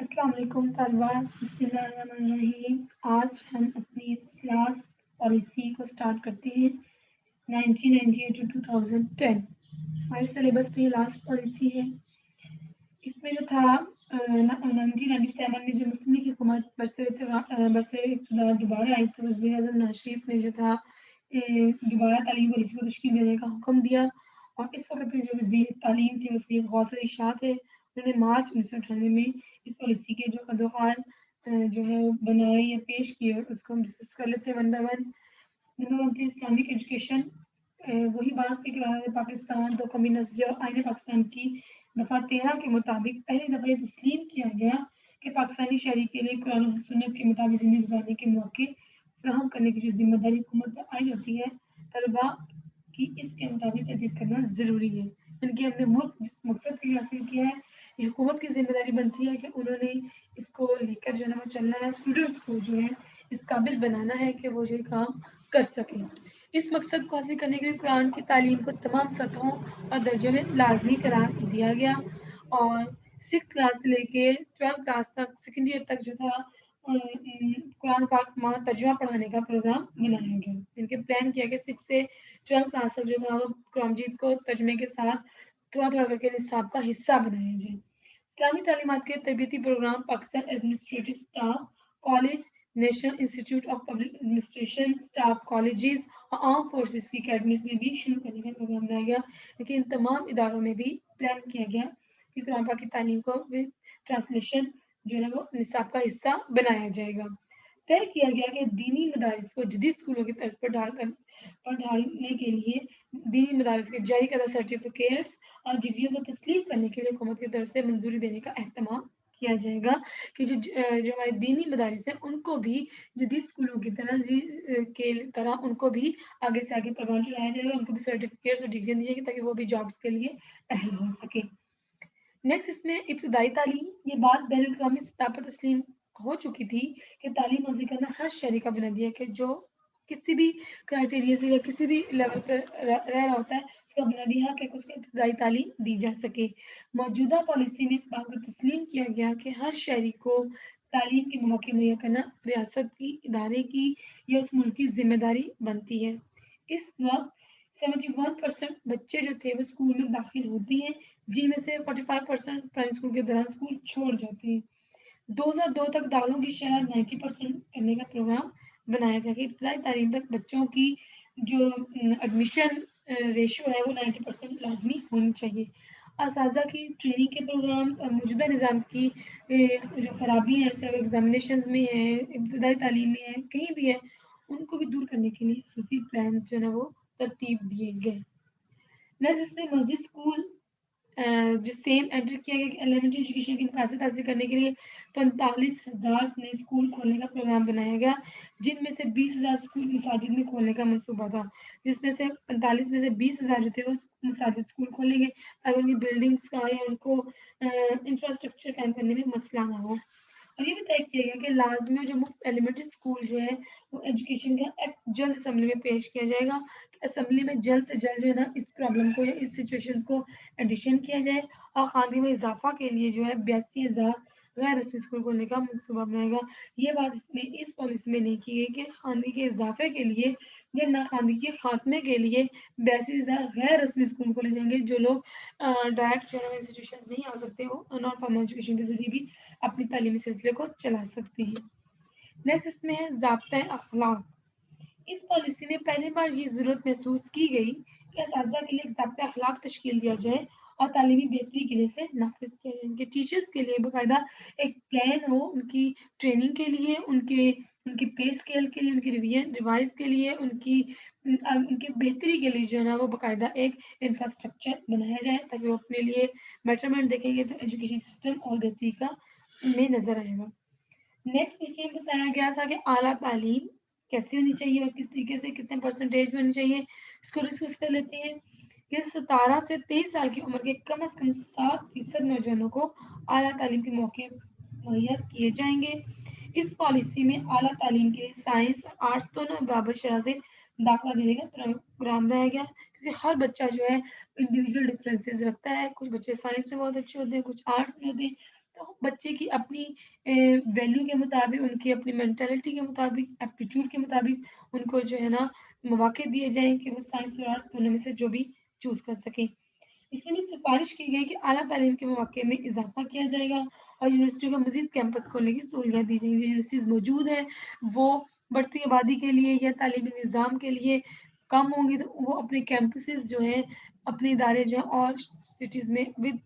अस्सलाम वालेकुम طالبات बिस्मिल्लाहिर्रहमानिर्रहीम। आज हम अपनी क्लास पॉलिसी को स्टार्ट करते हैं 1998 टू 2010। हमारे सिलेबस में लास्ट पॉलिसी है। इसमें जो था 1997 में जो मुस्लिम लीग की हुकूमत बरसे इक़्तिदार दोबारा आई तो वज़ीर आज़म नवाज शरीफ ने जो था दोबारा तालीम पॉलिसी को तश्कील देने का हुक्म दिया। और इस वक्त जो वज़ीर तालीम थे वो सैयद गौस अली शाह थे। उन्होंने मार्च 1998 में इस पॉलिसी के जो कदोखाल जो है वो बनाए या पेश किए, और उसको हम डिस्कस कर लेते हैं one by one. Number one थी इस्लामिक एजुकेशन। वही बात कि करार पाकिस्तान दो कौमी नस्ल और आईन पाकिस्तान की दफ़ा 13 के मुताबिक पहली दफ़ा ये तस्लीम किया गया कि पाकिस्तानी शहरी के लिए कुरान और सुन्नत के मुताबिक ज़िंदगी गुजारने के मौके फराहम करने की जो जिम्मेदारी हुकूमत पर आई होती है, तलबा की इसके मुताबिक तरबियत करना ज़रूरी है। इनकी हमने मुल्क जिस मकसद के लिए हासिल किया है, ये हुकूमत की जिम्मेदारी बनती है कि उन्होंने इसको लेकर जो है वो चलना है, स्टूडेंट्स को जो है इस काबिल बनाना है कि वो ये काम कर सकें। इस मकसद को हासिल करने के लिए कुरान की तालीम को तमाम सतहों और दर्जों में लाजमी करार दिया गया, और 6th क्लास से लेके 12th क्लास तक, सेकेंड ईयर तक जो था कुरान पाक माँ तर्जुमा पढ़ाने का प्रोग्राम बनाया गया। इनके प्लान किया गया 6 से 12th क्लास तक जो था वो कुरान मजीद को तर्जुमे के साथ थोड़ा थोड़ा करके निसाब का हिस्सा बनाया जाए। इस्लामी तालीमात के तरबियती program Pakistan administrative staff college, national institute of public administration staff colleges और आर्म फोर्सेस की अकेडमीज में भी शुरू करने का प्रोग्राम बनाया गया। लेकिन इन तमाम इदारों में भी प्लान किया गया कि कुरान पाक की तालीम को विद ट्रांसलेशन जो है वो निसाब का हिस्सा बनाया जाएगा। तय किया गया कि दीनी मदारिस को जदीद स्कूलों की तर्ज पर ढालने के लिए दीनी मदारिस के जारी करदा सर्टिफिकेट्स और डिग्रियों को तस्लीम करने के लिए हुकूमत की तरफ से मंजूरी देने का एहतमाम किया जाएगा कि जो हमारे दीनी मदारिस हैं उनको भी जदीद स्कूलों की तरह उनको भी आगे से आगे प्रोग्राम चलाया जाएगा, उनको भी सर्टिफिकेट्स और डिग्रियाँ दी जाएगी ताकि वो भी जॉब्स के लिए अहल हो सके। नेक्स्ट इसमें इब्तदाई तालीम, ये बात बैनुल-अक़वामी सतह पर तस्लीम हो चुकी थी कि तालीम हासिल करना हर शहरी का बुनियादी हक है, जो किसी भी क्राइटेरिया से या किसी भी लेवल पर रह रहा होता है, उसका बुनियादी हक है कि उसको इब्तदाई तालीम दी जा सके। मौजूदा पॉलिसी में इस बात को तस्लीम किया गया कि हर शहरी को तालीम के मौके मुहैया करना रियासत की, इदारे की या उस मुल्क की ज़िम्मेदारी बनती है। इस वक्त 71% बच्चे जो थे वो स्कूल में दाखिल होते हैं, जिनमें से 45% प्राइमरी स्कूल के दौरान स्कूल छोड़ जाते हैं। 2002 तक दाखिलों की शरह 90% करने का प्रोग्राम बनाया गया कि इब्तदाई तालीम तक बच्चों की जो एडमिशन रेशियो है वो 90% लाजमी होनी चाहिए। असातिज़ा की ट्रेनिंग के प्रोग्राम्स और मौजूदा निज़ाम की जो खराबी है, चाहे वो एग्जामिनेशंस में है, इब्तदाई तालीम में है, कहीं भी है, उनको भी दूर करने के लिए खुसूसी प्लान्स जो है ना वो तरतीब दिए गए। नेक्स्ट इसमें मस्जिद स्कूल जो सेम एंटर किया गया कि एलिमेंट्री एजुकेशन की मुकासद हासिल करने के लिए 45,000 नए स्कूल खोलने का प्रोग्राम बनाया गया, जिनमें से 20,000 स्कूल मसाजिद में खोलने का मंसूबा था, जिसमें से 45 में से 20,000 जो थे वो मसाजिद स्कूल खोलेंगे ताकि उनकी बिल्डिंग्स का या उनको इंफ्रास्ट्रक्चर कायम करने में मसला ना हो। और ये भी तय किया गया कि लाजमी जो मुफ्त एलिमेंट्री स्कूल जो है वो एजुकेशन का एक्ट जल्द असम्बली में पेश किया जाएगा। असम्बली में जल्द से जल्द जो है ना इस प्रॉब्लम को या इस सिचुएशन को एडिशन किया जाए, और खानगी में इजाफा के लिए जो है 82,000 गैर रस्मी स्कूल खोलने का मनसूबा बनाएगा। ये बात इसमें इस पॉलिसी में नहीं की गई कि खानगी के इजाफे के लिए या नाखानगी के खात्मे के लिए 82,000 गैर रस्मी स्कूल खोले जाएंगे। जो लोग डायरेक्ट जो है इंस्टीट्यूशन नहीं आ सकते, वो नॉन फॉर्मल एजुकेशन के जरिए भी अपनी तालीमी सिलसिले को चला सकते हैं। नेक्स्ट इसमें है ज़ाब्ता अखलाक। इस पॉलिसी में पहली बार ये ज़रूरत महसूस की गई कि असातिज़ा के लिए एक ज़ाब्ता अखलाक तश्कील दिया जाए और तालीमी बेहतरी के लिए इसे नाफिज किया जाए। इनके टीचर्स के लिए बाकायदा एक प्लान हो, उनकी ट्रेनिंग के लिए, उनके पे स्केल के लिए, उनकी रिवाइज के लिए, उनकी बेहतरी के लिए जो है ना वो बाकायदा एक इंफ्रास्ट्रक्चर बनाया जाए ताकि वो अपने लिए बेटरमेंट देखेंगे तो एजुकेशन सिस्टम और बेहतरी का में नज़र आएगा। नेक्स्ट इसमें बताया गया था कि आला तालीम कैसे होनी चाहिए और किस तरीके से कितने परसेंटेज में होनी चाहिए, इसको डिस्कस कर लेते हैं कि 17 से 23 साल की उम्र के कम से कम 7% नौजवानों को आला तालीम के मौके मुहैया किए जाएंगे। इस पॉलिसी में आला तालीम के लिए साइंस और आर्ट्स दोनों बराबर शरह से दाखिला देने का प्रोग्राम बनाया गया, क्योंकि हर बच्चा जो है इंडिविजुअल डिफरेंसेस रखता है। कुछ बच्चे साइंस में बहुत अच्छे होते हैं, कुछ आर्ट्स में होते हैं, تو بچے کی اپنی ویلیو کے مطابق، ان کی اپنی مینٹلٹی کے مطابق، ایپٹیٹیوڈ کے مطابق ان کو جو ہے نا مواقع دیے جائیں کہ وہ سائنس اور آرٹس دونوں میں سے جو بھی چوز کر سکیں۔ اس میں سفارش کی گئی کہ اعلیٰ تعلیم کے مواقع میں اضافہ کیا جائے گا اور یونیورسٹیوں کو مزید کیمپس کھولنے کی سہولیات دی جائیں گی۔ یونیورسٹیز موجود ہیں، وہ بڑھتی آبادی کے لیے یا تعلیمی نظام کے لیے کم ہوں گی تو وہ اپنے کیمپسز جو ہیں، اپنے ادارے جو ہیں اور سٹیز میں ود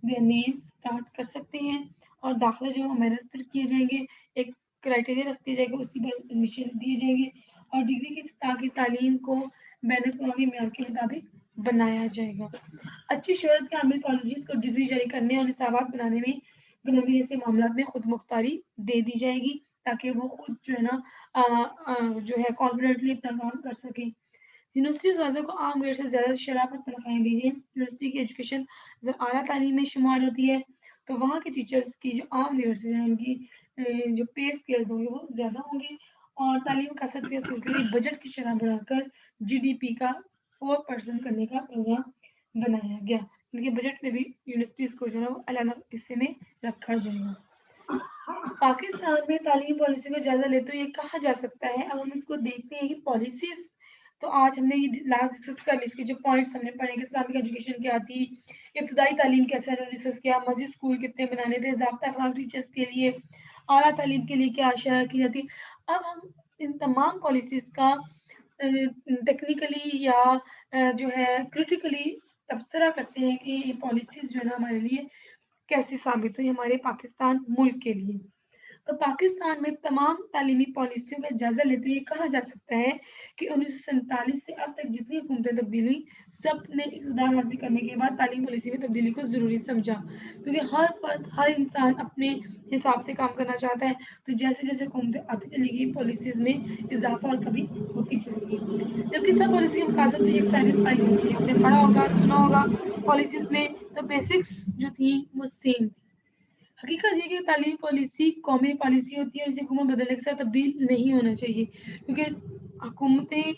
دیئر نیم اسٹارٹ کر سکتے ہیں، اور داخلہ جو ہے محنت پر کیے جائیں گے، ایک کرائٹیریا رکھ دیا جائے گا، اسی پر ایڈمیشن دیے جائیں گے، اور ڈگری کی سطح کی تعلیم کو بین الاقوامی معیار کے مطابق بنایا جائے گا۔ اچھی شہرت کے حامل کالجز کو ڈگری جاری کرنے اور نصابات بنانے میں جیسے معاملات میں خود مختاری دے دی جائے گی تاکہ وہ خود جو ہے نا جو ہے کانفیڈنٹلی اپنا کام کر سکیں۔ یونیورسٹیز والوں کو عام گریڈ سے زیادہ شرح پر تنخواہیں دیجیے۔ یونیورسٹی کی ایجوکیشن اگر اعلیٰ تعلیم میں شمار ہوتی ہے تو وہاں کے ٹیچرز کی جو عام گریڈ سے ہیں ان کی جو پے اسکیلز ہوں گے وہ زیادہ ہوں گے، اور تعلیم کثرت کے اصول کے لیے بجٹ کی شرح بڑھا کر جی ڈی پی کا 4% کرنے کا پروگرام بنایا گیا۔ ان کے بجٹ میں بھی یونیورسٹیز کو جو ہے وہ الگ حصے میں رکھا جائے گا۔ پاکستان میں تعلیم پالیسی کو جائزہ لیتے ہوئے یہ کہا جا سکتا ہے، اب ہم اس کو دیکھتے ہیں کہ پالیسیز تو آج ہم نے یہ لاسٹ ڈسکس کر لی، اس کے جو پوائنٹس ہم نے پڑھے کہ اسلامک ایجوکیشن کیا تھی، ابتدائی تعلیم کیسے انہوں نے ڈسکس کیا، مسجد اسکول کتنے بنانے تھے، ضابطہ اخلاق ٹیچرس کے لیے، اعلیٰ تعلیم کے لیے کیا اشیاء کی جاتی۔ اب ہم ان تمام پالیسیز کا ٹیکنیکلی یا جو ہے کریٹیکلی تبصرہ کرتے ہیں کہ یہ پالیسیز جو ہے نا ہمارے لیے کیسی ثابت ہوئی ہمارے پاکستان ملک کے لیے۔ تو پاکستان میں تمام تعلیمی پالیسیوں کا جائزہ لیتے ہوئے کہا جا سکتا ہے کہ 1947 سے اب تک جتنی حکومتیں تبدیل ہوئی، سب نے اقتدار حاصل کرنے کے بعد تعلیم پالیسی میں تبدیلی کو ضروری سمجھا، کیونکہ ہر فرد ہر انسان اپنے حساب سے کام کرنا چاہتا ہے، تو جیسے جیسے حکومتیں آتی چلے گی پالیسیز میں اضافہ اور کمی ہوتی چلے گی، جبکہ سب پالیسی کے مقاصد میں ایک سائنس پائی جاتی ہے۔ آپ نے پڑھا ہوگا، سنا ہوگا پالیسیز میں تو بیسکس جو تھی وہ سیم تھی۔ حقیقت یہ کہ تعلیمی پالیسی قومی پالیسی ہوتی ہے اور اسے حکومت بدلنے کے ساتھ تبدیل نہیں ہونا چاہیے، کیونکہ حکومتیں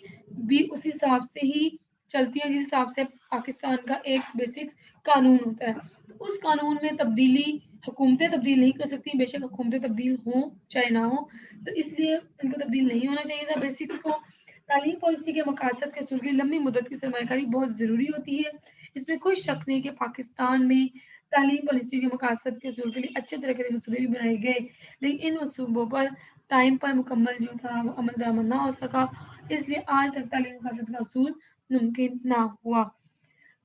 بھی اس حساب سے ہی چلتی ہیں جس حساب سے پاکستان کا ایک بیسک قانون ہوتا ہے۔ اس قانون میں تبدیلی حکومتیں تبدیل نہیں کر سکتی، بے شک حکومتیں تبدیل ہوں چاہے نہ ہوں، تو اس لیے ان کو تبدیل نہیں ہونا چاہیے تھا بیسکس کو۔ تعلیم پالیسی کے مقاصد کے حصول کے لیے لمبی مدت کی سرمایہ کاری بہت ضروری ہوتی ہے۔ اس میں کوئی شک نہیں کہ پاکستان میں تعلیم پالیسی کے مقاصد کے حصول کے لیے اچھے طرح کے منصوبے بھی بنائے گئے، لیکن ان منصوبوں پر ٹائم پر مکمل جو تھا وہ عمل درآمد نہ ہو سکا، اس لیے آج تک تعلیم مقاصد کا حصول ممکن نہ ہوا۔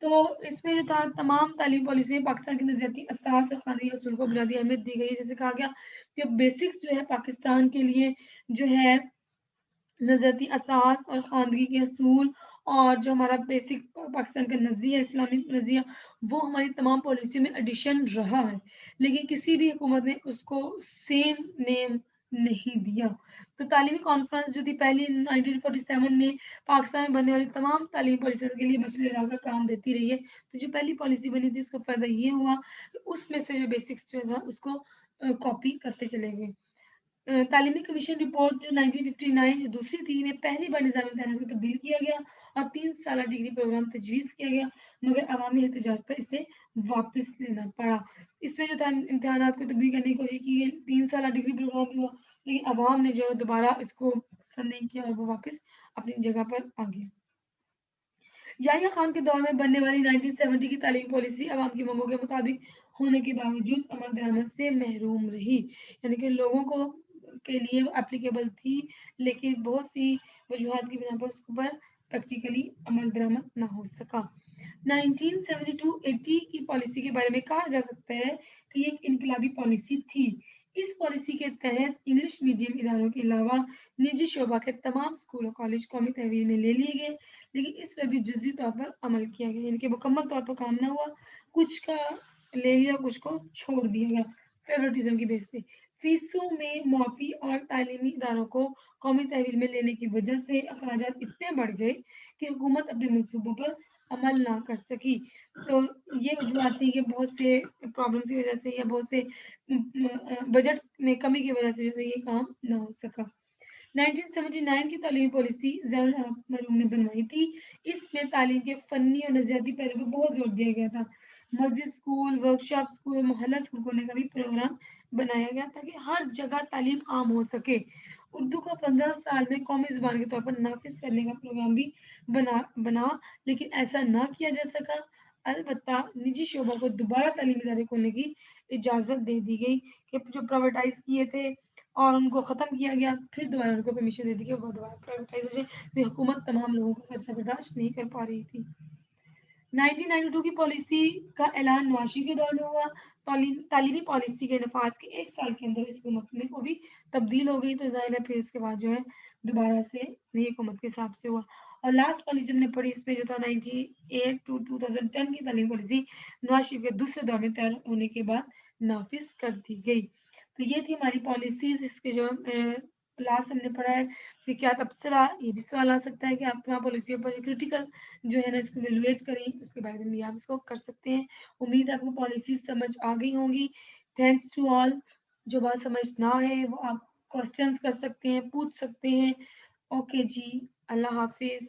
تو اس میں جو تھا تمام تعلیم پالیسی پاکستان کی نظریاتی اساس اور خاندانی اصول کو بنیادی اہمیت دی گئی ہے، جیسے کہا گیا کہ بیسکس جو ہے پاکستان کے لیے جو ہے نظریاتی اساس اور خواندگی کے اصول اور جو ہمارا بیسک پاکستان کا نظریہ اسلامک نظریہ وہ ہماری تمام پالیسیوں میں ایڈیشن رہا ہے، لیکن کسی بھی حکومت نے اس کو سیم نیم نہیں دیا۔ تو تعلیمی کانفرنس جو تھی پہلی 1947 میں پاکستان میں بننے والی تمام تعلیمی پالیسیوں کے لیے مشرے لا کر کام دیتی رہی ہے، تو جو پہلی پالیسی بنی تھی اس کا فائدہ یہ ہوا کہ اس میں سے جو بیسکس جو تھا اس کو کاپی کرتے چلے گئے۔ تعلیمی کمیشن رپورٹ جو 1959 جو دوسری تھی میں پہلی بار نظام امتحانات کو تبدیل کیا گیا اور 3 سالہ ڈگری پروگرام تجویز کیا گیا، مگر عوامی احتجاج پر اسے واپس لینا پڑا۔ اس میں جو تھا امتحانات کو تبدیل کرنے کی کوشش کی گئی، 3 سالہ ڈگری پروگرام بھی ہوا، لیکن عوام نے جو دوبارہ اس کو پسند نہیں کیا اور وہ واپس اپنی جگہ پر آ گیا۔ یحییٰ خان کے دور میں بننے والی 1970 کی تعلیمی پالیسی عوام کی مانگوں کے مطابق ہونے کے باوجود عمل درآمد سے محروم رہی، یعنی کہ لوگوں کو کے لیے اپلیکیبل تھی لیکن بہت سی وجوہات کی بنا پر اس پر پریکٹیکلی عمل درآمد نہ ہو سکا۔ 1972-80 کی پالیسی کے بارے میں کہا جا سکتا ہے کہ یہ ایک انقلابی پالیسی تھی۔ اس پالیسی کے تحت انگلش میڈیم اداروں کے علاوہ نجی شعبہ کے تمام اسکول اور کالج قومی تحویل میں لے لیے گئے، لیکن اس پر بھی جزوی طور پر عمل کیا گیا، یعنی کہ مکمل طور پر کام نہ ہوا، کچھ کا لے لیا کچھ کو چھوڑ دیا گیا فیورٹزم کی بیس پہ۔ فیسوں میں معافی اور تعلیمی اداروں کو قومی تحویل میں لینے کی وجہ سے اخراجات اتنے بڑھ گئے کہ حکومت اپنے منصوبوں پر عمل نہ کر سکی۔ تو یہ وجوہات تھی کہ بہت سے پرابلمس کی وجہ سے یا بہت سے بجٹ میں کمی کی وجہ سے جو ہے یہ کام نہ ہو سکا۔ 1979 کی تعلیمی پالیسی ضیاء الحق مرحوم نے بنوائی تھی۔ اس میں تعلیم کے فنی اور نظریاتی پہلو پر بہت زور دیا گیا تھا۔ मस्जिद स्कूल, वर्कशॉप स्कूल, मोहल्ला स्कूल खोलने का भी प्रोग्राम बनाया गया ताकि हर जगह तालीम आम हो सके। उर्दू को 15 साल में कौमी ज़ुबान के तौर पर नाफिज करने का प्रोग्राम भी बना लेकिन ऐसा ना किया जा सका। अलबत्ता निजी शोबा को दोबारा तालीमी इदारे खोलने की इजाज़त दे दी गई कि जो प्राइवेटाइज़ किए थे और उनको ख़त्म किया गया, फिर दोबारा उनको परमिशन दे दी कि वो दोबारा प्राइवेटाइज़ हो जाए, क्योंकि हुकूमत तमाम लोगों का खर्चा बर्दाश्त नहीं कर पा रही थी। 1992 की पॉलिसी का ऐलान नवाशी के दौर में हुआ। तालीमी पॉलिसी के नफाज के 1 साल के अंदर इस हुकूमत में को भी तब्दील हो गई, तो ज़ाहिर है फिर उसके बाद जो है दोबारा से नई हुकूमत के हिसाब से हुआ। और लास्ट पॉलिसी जब हमने पढ़ी इसमें जो था 98 टू 2010 की तालीमी पॉलिसी नवाज शरीफ के दूसरे दौर में तैयार होने के बाद नाफिज कर दी गई। तो ये थी हमारी पॉलिसीज। इसके जो लास्ट हमने पढ़ा है कि क्या तबसरा, ये भी सवाल आ सकता है कि आप वहाँ पॉलिसियों पर क्रिटिकल जो है ना इसको इवेलुएट करें, उसके बारे में भी आप इसको कर सकते हैं। उम्मीद है आपको पॉलिसीज समझ आ गई होंगी। Thanks to all. जो बात समझ ना है वो आप क्वेश्चंस कर सकते हैं, पूछ सकते हैं। ओके जी, अल्लाह हाफिज।